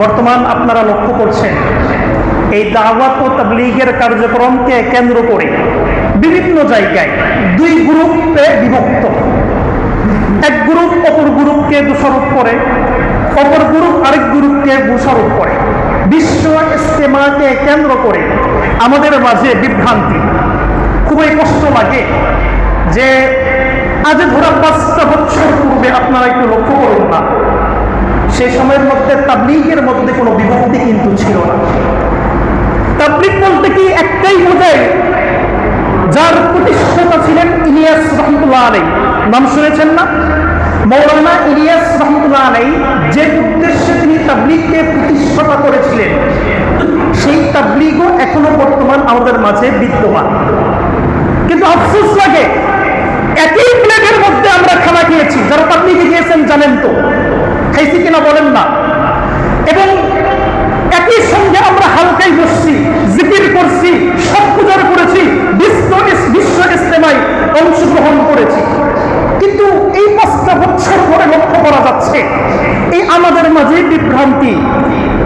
বর্তমান আপনারা লক্ষ্য করছেন এই দাওয়াত ও তাবলীগের কার্যক্রমকে কেন্দ্র করে বিভিন্ন জায়গায় দুই গ্রুপে বিভক্ত। এক গ্রুপ অপর গ্রুপকে দোষারোপ করে, অপর গ্রুপ আরেক গ্রুপকে দোষারোপ করে। বিশ্ব ইজতেমাকে কেন্দ্র করে আমাদের মাঝে বিভ্রান্তি। খুবই কষ্ট লাগে যে আজ ধরা 5টা বছর পূর্বে আপনারা একটু লক্ষ্য করুন না, সেই সময়ের মধ্যে তাবলীগের মধ্যে কোনো বিভক্তি কিন্তু ছিল না। তাবলীগ বলতে কি একটাই বোঝায়, যার প্রতিষ্ঠাতা ছিলেন ইলিয়াস রহমতুল্লাহ আলাইহি। নাম শুনেছেন না? মৌলানা ইলিয়াস রহমতুল্লাহ আলাইহি যে উদ্দেশ্যে তিনি তাবলীগকে প্রতিষ্ঠাতা করেছিলেন, সেই তাবলীগও এখনো বর্তমান আমাদের মাঝে বিদ্যমান। কিন্তু আফসোস লাগে, একই প্লেটের মধ্যে আমরা খানা খেয়েছি। যারা তাবলীগে গিয়েছেন জানেন তো, খাইছি কিনা বলেন না। এবং একই সঙ্গে আমরা হালকাই বসছি, জিকির করছি, সব পূজার করেছি, বিশ্ব ইজতেমায় অংশগ্রহণ করেছি। কিন্তু এই 5টা বছর পরে লক্ষ্য করা যাচ্ছে এই আমাদের মাঝে বিভ্রান্তি।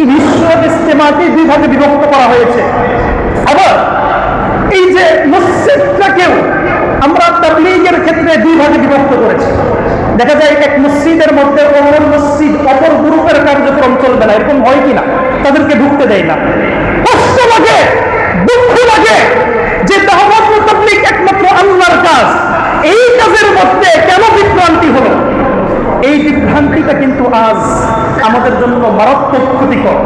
এই বিশ্ব ইজতেমাকে দুই ভাগে বিভক্ত করা হয়েছে। আবার এই যে মসজিদটাকেও আমরা তাবলীগের ক্ষেত্রে দুই ভাগে বিভক্ত করেছি। দেখা যায় এক মসজিদের মধ্যে অপর মসজিদ অপর গ্রুপের কার্যক্রম চলবে না, এরকম হয় কিনা? তাদেরকে ঢুকতে দেয় না। কষ্ট লাগে, দুঃখ লাগে যে দাওয়াত ও তাবলীগ একমাত্র আল্লাহর কাজ, এই কাজের মধ্যে কেন বিভ্রান্তি হলো? এই বিভ্রান্তিটা কিন্তু আজ আমাদের জন্য মারাত্মক ক্ষতিকর,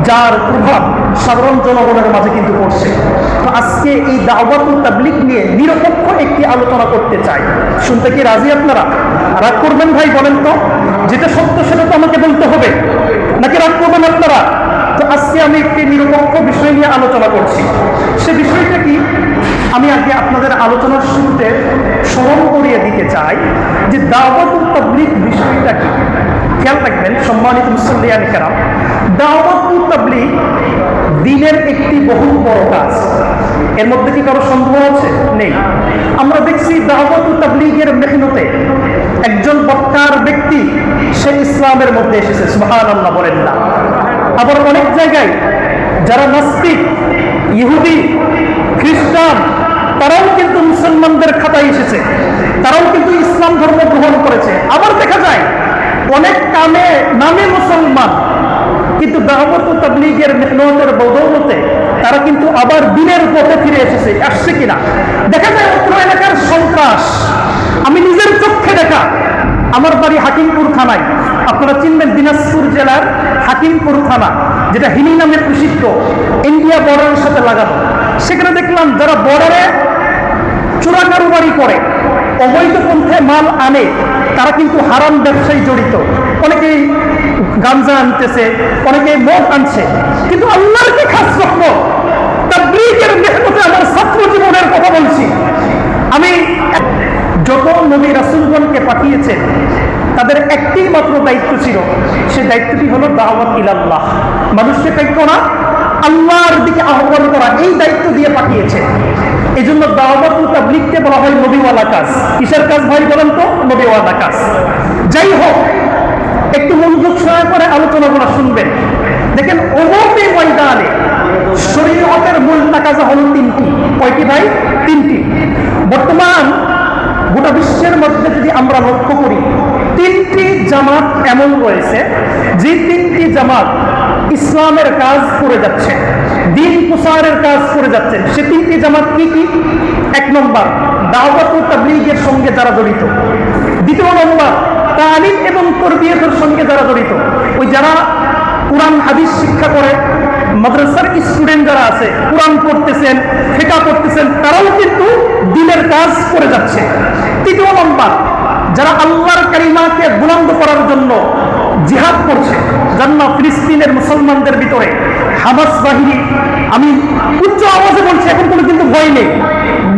যার প্রভাব সাধারণ জনগণের মাঝে কিন্তু পড়ছে। তো আজকে এই দাওয়াত ও তাবলীগ নিয়ে নিরপেক্ষ একটি আলোচনা করতে চাই। শুনতে কি রাজি আপনারা? রাগ করবেন ভাই? বলেন তো, যেটা সত্য সেটা তো আমাকে বলতে হবে, নাকি রাগ করবেন আপনারা? তো আজকে আমি একটি নিরপেক্ষ বিষয় নিয়ে আলোচনা করছি। সে বিষয়টা কি, আমি আগে আপনাদের আলোচনার শুরুতে স্মরণ করিয়ে দিতে চাই যে দাওয়াত ও তাবলীগ বিষয়টা কি। খেয়াল রাখবেন সম্মানিত মুসল্লিয়ান কেরাম, দাওয়াত ও তাবলীগ দ্বীনের একটি বহু বড় কাজ। এর মধ্যে কি কারো সন্দেহ আছে? নেই। আমরা দেখছি দাওয়াত ও তাবলীগের মেহনতে একজন বক্তার ব্যক্তি সে ইসলামের মধ্যে এসেছে, সুবহানাল্লাহ বলেন না। আবার অনেক জায়গায় যারা নাস্তিক, ইহুদি, খ্রিস্টান, তারাও কিন্তু মুসলমানদের খাতায় এসেছে, তারাও কিন্তু ইসলাম ধর্ম গ্রহণ করেছে। আবার দেখা যায় অনেক নামে মুসলমান, কিন্তু দাওয়াত ও তাবলীগের মেহনতের বদৌলতে তারা কিন্তু আবার দ্বীনের পথে ফিরে এসেছে। আসছে কিনা? দেখা যায় অত্র এলাকার সন্ত্রাস আমি নিজের চোখে দেখা। আমার বাড়ি হাকিমপুর থানায়, আপনারা চিনবেন দিনাজপুর জেলার হাকিমপুর থানা, যেটা হিলি নামে প্রসিদ্ধ, ইন্ডিয়া বর্ডারের সাথে লাগানো। সেখানে দেখলাম যারা বর্ডারে চোরা কারবারি করে, অবৈধ পন্থে মাল আনে, তারা কিন্তু হারাম ব্যবসায় জড়িত। অনেকেই গাঞ্জা আনতেছে, অনেকে মদ আনছে। কিন্তু আল্লাহর কি খাস রহমত, তাবলীগের মেহনতে আমার ছাত্র জীবনের কথা বলছি আমি। যত নবী রাসূলগণকে পাঠিয়েছেন তাদের একটি মাত্র দায়িত্ব ছিল, সেই দায়িত্বটি হলো দাওয়াত ইলাল্লাহ, মানুষকে না আল্লাহর দিকে আহ্বান করা। এই দায়িত্ব দিয়ে পাঠিয়েছে। এই জন্য দাওয়াত ও তাবলীগকে বলা হয় নবীওয়ালা কাজ। কিসের কাজ ভাই বলেন তো? নবীওয়ালা কাজ। যাই হোক, একটু মনোযোগ সহকারে আলোচনাগুলো শুনবেন। দেখেন, ওহদের ময়দানে শরীয়তের মূল তাকাজা হলো 3টি। কয়টি ভাই? 3টি। বর্তমান গোটা বিশ্বের মধ্যে যদি আমরা লক্ষ্য করি, 3টি জামাত এমন রয়েছে যে 3টি জামাত ইসলামের কাজ করে যাচ্ছে, দ্বীন প্রসারের কাজ করে যাচ্ছেন। সে 3টি জামাত কি কি? 1 নম্বর দাওয়াত ও তাবলীগের সঙ্গে যারা জড়িত। 2 নম্বর তালিম এবং তারবিয়তের সঙ্গে যারা জড়িত, ওই যারা কোরআন হাদিস শিক্ষা করে, মাদ্রাসার স্টুডেন্ট যারা আছে, কোরআন পড়তেছেন, ফিকহ পড়তেছেন, তারাও কিন্তু দ্বীনের কাজ করে যাচ্ছে। 3 নম্বর যারা আল্লাহর কালিমাকে বুলন্দ করার জন্য জিহাদ করছে, জান্নাহ ফিলিস্তিনের মুসলমানদের ভিতরে হামাস বাহিনী, আমি উচ্চ আওয়াজে বলছি, এখন কোনো কিন্তু ভয় নেই।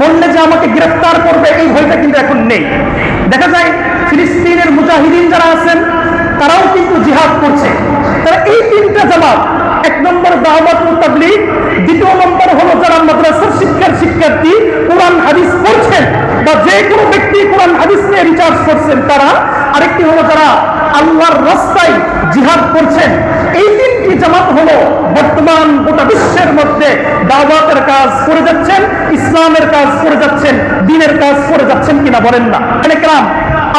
বললে যে আমাকে গ্রেফতার করবে এই ভয়টা কিন্তু এখন নেই। দেখা যায় ফিলিস্তিনের মুজাহিদিন যারা আছেন তারাও কিন্তু জিহাদ করছে। তারা এই 3টা জামাত, 1 নম্বর দাওয়াত ও তাবলীগ, 2 নম্বর হলো যারা মাদ্রাসার শিক্ষার্থী কোরআন হাদিস পড়ছেন, বা যে কোনো ব্যক্তি কোরআন হাদিস নিয়ে রিসার্চ করছেন তারা, আরেকটি হলো যারা আল্লাহর রাস্তায় জিহাদ করছেন। এই তিনটি জামাত হলো বর্তমান গোটা বিশ্বের মধ্যে দাওয়াতের কাজ করে যাচ্ছেন, ইসলামের কাজ করে যাচ্ছেন, দ্বীনের কাজ করে যাচ্ছেন কিনা বলেন না? একরাম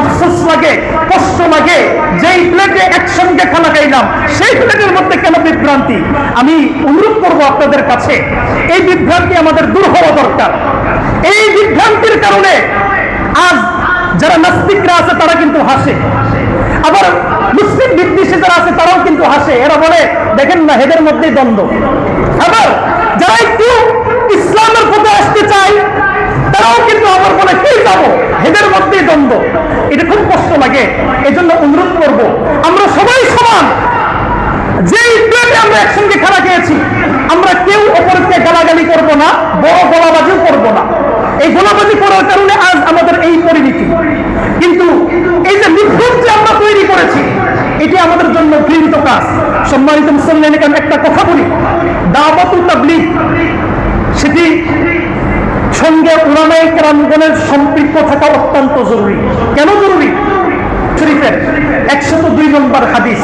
আফসোস লাগে, কষ্ট লাগে, যেই প্লেটে একসঙ্গে খানা খাইলাম সেই প্লেটের মধ্যে কেন বিভ্রান্তি? আমি অনুরোধ করব আপনাদের কাছে, এই বিভ্রান্তি আমাদের দূর হওয়া দরকার। এই বিভ্রান্তির কারণে আজ যারা নাস্তিকরা আছে তারা কিন্তু হাসে, আবার মুসলিম বিদ্বেষী যারা আছে তারাও কিন্তু হাসে। এরা বলে দেখেন না এদের মধ্যেই দ্বন্দ্ব। আবার যারা একটু ইসলামের পথে আসতে চায় তারাও কিন্তু আবার বলে কি যাবো, এদের মধ্যেই দ্বন্দ্ব। এটা খুব কষ্ট লাগে। এজন্য অনুরোধ করব, আমরা সবাই সমান। যেই প্লেটে আমরা একসঙ্গে খানা খেয়েছি, আমরা কেউ অপরকে গালাগালি করব না, বড় গোলাবাজিও করব না। এই গোলাবাজি করার কারণে আজ আমাদের এই পরিণতি। কিন্তু এই যে বিভ্রান্ত যে আমরা তৈরি করেছি, এটি আমাদের জন্য ঘৃণিত কাজ। সম্মানিত মুসলমান, একটা কথা বলি, দাওয়াতুত তাবলীগ সেটি সঙ্গে উলামায়ে কেরামগণের সম্পৃক্ত থাকা অত্যন্ত জরুরি। কেন জরুরি? শরীফের 102 নম্বর হাদিস,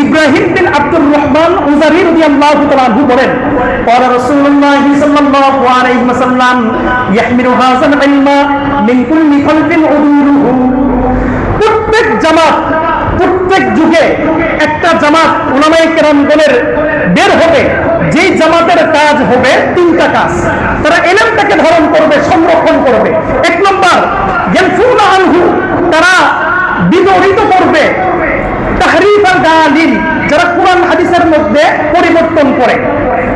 ইব্রাহিম বিন আব্দুর রহমান উজারি রাদিয়াল্লাহু তাআলা আনহু বলেন, ক্বালা রাসূলুল্লাহ সাল্লাল্লাহু আলাইহি ওয়াসাল্লাম ইয়াহমিলু হাযাল ইলমা মিন কুল্লি খালফিন উদুলুহু। প্রত্যেক জামাত, প্রত্যেক যুগে একটা জামাত উলামায়ে কেরামগণের বের হবে, যেই জামাতের কাজ হবে তিনটা কাজ। তারা ইলমটাকে ধারণ করবে, সংরক্ষণ করবে। এক নম্বর, ইয়ানফুনা আনহু, তারা বিদরিত করবে তাহরিফ আল গালিল, যারা কোরআন হাদিসের মধ্যে পরিবর্তন করে,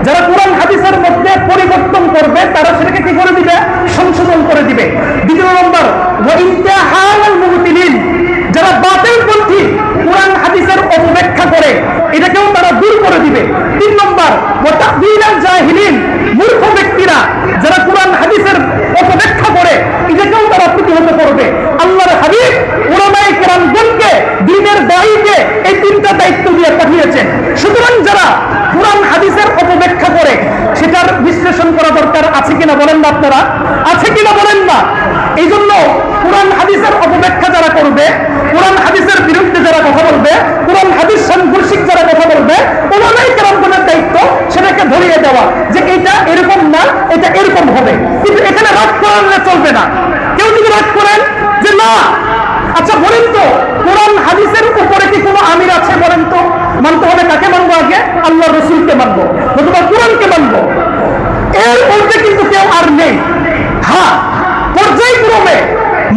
যারা কোরআন হাদিসের মধ্যে পরিবর্তন করবে তারা সেটাকে কি করে দিবে? সংশোধন করে দিবে। দ্বিতীয় নম্বর, ওয়া ইনতিহাল আল মুবতিলিন, যারা বাতিলপন্থী কোরআন হাদিসের অপব্যাখ্যা করে এটাকেও তারা দূর করে দিবে। তিন নম্বর, ওয়া তা'দিল আল জাহিলিন, মূর্খ ব্যক্তিরা যারা কোরআন হাদিসের অপব্যাখ্যা করে এটাকেও তারা প্রতিহত করবে। আল্লাহর হাবিব উলামায়ে কেরামগণকে, দ্বীনের দায়ীকে এই তিনটা দায়িত্ব দিয়ে পাঠিয়েছেন। সুতরাং যারা কোরআন হাদিসের অপব্যাখ্যা করে সেটার বিশ্লেষণ করা দরকার আছে কিনা বলেন না? আপনারা আছে কিনা বলেন না? এই জন্য কোরআন হাদিসের অপব্যাখ্যা যারা করবে, কোরআন হাদিসের বিরুদ্ধে যারা কথা বলবে, কোরআন হাদিস সাংঘর্ষিক যারা কথা বলবে, উলামায়ে কেরামগণের দায়িত্ব সেটাকে ধরিয়ে দেওয়া যে এটা এরকম না, এটা এরকম হবে। কিন্তু এখানে রাগ করালে চলবে না। কেউ যদি রাগ করেন যে না, আচ্ছা বলেন তো কোরআন হাদিসের উপরে কি কোনো আমির আছে? বলেন তো, মানতে হবে কাকে মানবো? আগে আল্লাহ রসুলকে মানবো, অথবা কোরআনকে মানবো। এর মধ্যে কিন্তু কেউ আর নেই। হ্যাঁ, পর্যায়ক্রমে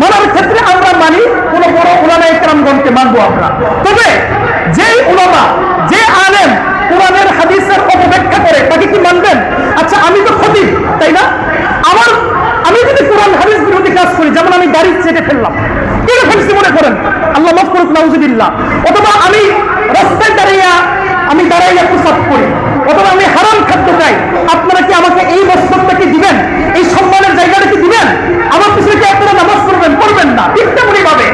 মানার ক্ষেত্রে আমরা মানি, কোন বড় উলামায়ে কেরামগণকে মানবো আমরা। তবে যে উলামা, যে আলেম কোরআনের হাদিসের অপব্যাখ্যা করে তাকে কি মানবেন? আচ্ছা আমি তো খতিব, তাই না? আমি যদি কোরআন হাদিস বিরোধী কাজ করি, যেমন আমি দাড়ি চেটে ফেললাম, কেন ফেলছি মনে করেন? আল্লাহ মাফ করুক, নাউজুবিল্লাহ। অথবা আমি রাস্তায় দাঁড়াইয়া প্রসাব করি, অথবা আমি হারাম খাদ্য খাই, আপনারা কি আমাকে এই মস্তকটাকে দিবেন? এই সম্মানের জায়গাটা কি দিবেন? আমার পিছনে কি আপনারা নামাজ পড়বেন? করবেন না। ঠিক তেমনি ভাবে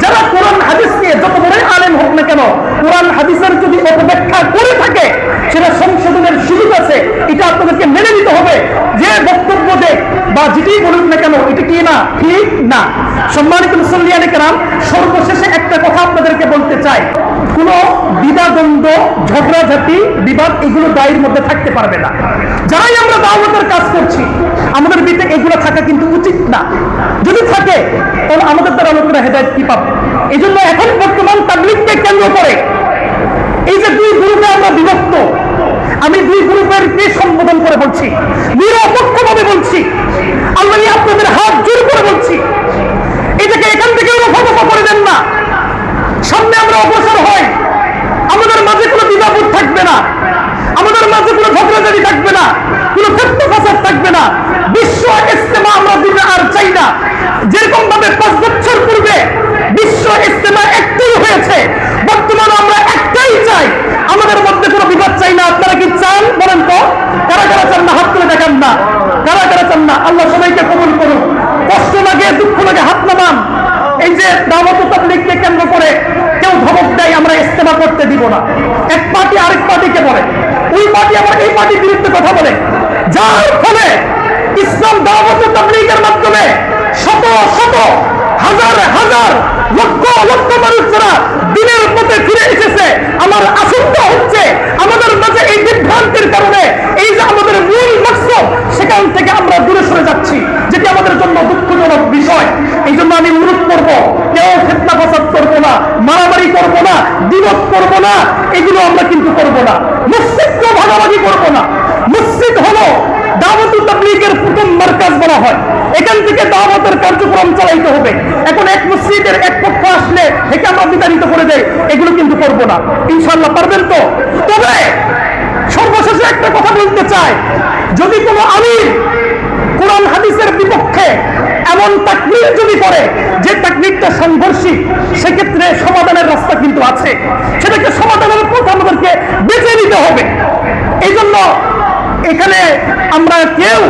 যারা কোরআন হাদিস নিয়ে যত বড়ই আলেম হোক না কেন, কোরআন হাদিসের যদি অপব্যাখ্যা করে থাকে সেটা সংশোধনের সুযোগ আছে। এটা আপনাদেরকে মেনে নিতে হবে। যে বক্তব্য দেখ বা যেটাই বলুক না কেন, এটা কি না? ঠিক না। সম্মানিত মুসল্লিয়ানে কেরাম, সর্বশেষে একটা কথা আপনাদেরকে বলতে চাই, কোন দ্বিধাদ্বন্দ্ব, ঝগড়াঝাটি, বিবাদ এগুলো দায়ের মধ্যে থাকতে পারবে না। যারাই আমরা দাওয়াতের কাজ করছি আমাদের ভিতরে এগুলো থাকা কিন্তু উচিত না। যদি থাকে তাহলে আমাদের দ্বারা লোকেরা হেদায়েত কি পাবে? এই জন্য এখন বর্তমান তাবলীগকে কেন্দ্র করে এই যে দুই গ্রুপে আমরা বিভক্ত, আমি দুই গ্রুপের কে সম্বোধন করে বলছি, নিরপেক্ষভাবে বলছি, আল্লাহ আপনাদের হাত জোর করে বলছি, এটাকে এখান থেকে রফা করে দেন না। সামনে আমরা অগ্রসর হই, আমাদের মাঝে কোনো দ্বিধাবোধ থাকবে না, আমাদের মাঝে কোনো ঝগড়াঝাটি থাকবে না, কোনো ফিতনা ফাসাদ থাকবে না। বিশ্ব ইজতেমা আমরা দিতে আর চাই না। যেরকম ভাবে 5 বছর পূর্বে বিশ্ব ইজতেমা একটাই হয়েছে, বর্তমানে আমরা একটাই চাই। আমাদের মধ্যে কোনো বিবাদ চাই না। আপনারা কি চান বলেন তো? কারা কারা চান না? হাত তুলে দেখান না। কারা কারা চান না? আল্লাহ সবাইকে কবুল করুন। কষ্ট লাগে, দুঃখ লাগে, হাত নামান। এই যে দাওয়াতুত তাবলীগকে কেন্দ্র করে কেউ ধমক দেয়, আমরা ইজতেমা করতে দিব না। এক পার্টি আরেক পার্টিকে বলে, ওই পার্টি আবার এই পার্টির বিরুদ্ধে কথা বলে, যার ফলে ইসলাম দাওয়াতুত তাবলীগের মাধ্যমে শত শত হাজার হাজার লক্ষ লক্ষ মানুষ যারা দিনের পথে ফিরে এসেছে, আমার আশঙ্কা হচ্ছে আমাদের মাঝে এই বিভ্রান্তির কারণে এই যে আমাদের মূল মাকসাদ সেখান থেকে আমরা দূরে সরে যাচ্ছি, যেটি আমাদের জন্য দুঃখজনক বিষয়। এই জন্য আমি অনুরোধ করব, কেউ ফিতনা ফাসাদ করবো না, মারামারি করবো না, বিরোধ করবো না, এগুলো আমরা কিন্তু করবো না। মসজিদকেও ভাগাভাগি করবো না। মসজিদ হলো দাওয়াত ও তাবলীগের প্রথম মার্কাজ বলা হয়, এখান থেকে দাওয়াতের কার্যক্রম চালাইতে হবে। এখন এক মসজিদের এক পক্ষ আসলে একে আমরা বিতাড়িত করে দেয়, এগুলো কিন্তু করবো না। ইনশাআল্লাহ পারবেন তো? তবে সর্বশেষে একটা কথা বলতে চাই, যদি কোনো আমির কোরআন হাদিসের বিপক্ষে এমন তাকবীর যদি করে যে তাকবীরটা সাংঘর্ষিক, সেক্ষেত্রে সমাধানের রাস্তা কিন্তু আছে, সেটাকে সমাধানের পথ আমাদেরকে বেছে নিতে হবে। এই জন্য এখানে আমরা কেউ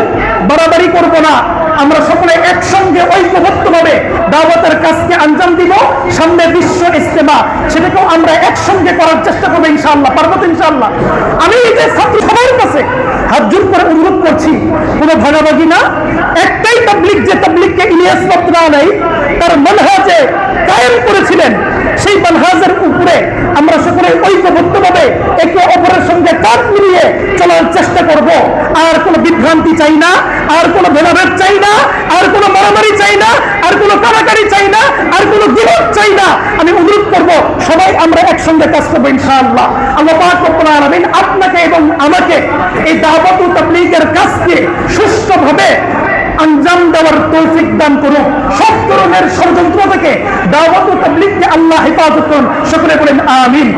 বাড়াবাড়ি করব না, আমরা সকলে একসঙ্গে ঐক্যবদ্ধভাবে দাওয়াতের কাজকে আঞ্জাম দিব। সামনে বিশ্ব ইজতেমা, সেটাকেও আমরা একসঙ্গে করার চেষ্টা করবো ইনশাআল্লাহ। পারবো তো ইনশাআল্লাহ? আমি এই যে ছাত্র সবার কাছে হাত জোর করে অনুরোধ করছি, কোনো ভাগাভাগি না। একটাই তাবলীগ, যে তাবলীগকে ইলিয়াস বর্তমান নাই তার মানহাজে কায়েম করেছিলেন, সেই মানহাজের উপরে আমরা সকলে ঐক্যবদ্ধভাবে একে অপরের সঙ্গে কাঁধ মিলিয়ে চলার চেষ্টা করব। আর কোনো বিভ্রান্তি চাই না, আর কোনো ভেদাভেদ চাই না, আর কোনো মারামারি চাই না, আর কোনো কারাকারি চাই না, আর কোনো বিরোধ চাই না। আমি অনুরোধ করব, সবাই আমরা একসঙ্গে কাজ করবো ইনশাআল্লাহ। আল্লাহ পাক রব্বুল আলামিন আপনাকে এবং আমাকে এই দাওয়াত ও তাবলীগের কাজকে সুষ্ঠুভাবে আঞ্জাম দেওয়ার তৌফিক দান করুন। সব ধরনের ষড়যন্ত্র থেকে দাওয়াত ও তাবলীগকে আল্লাহ হেফাজত করুন। সকলে বলেন আমিন।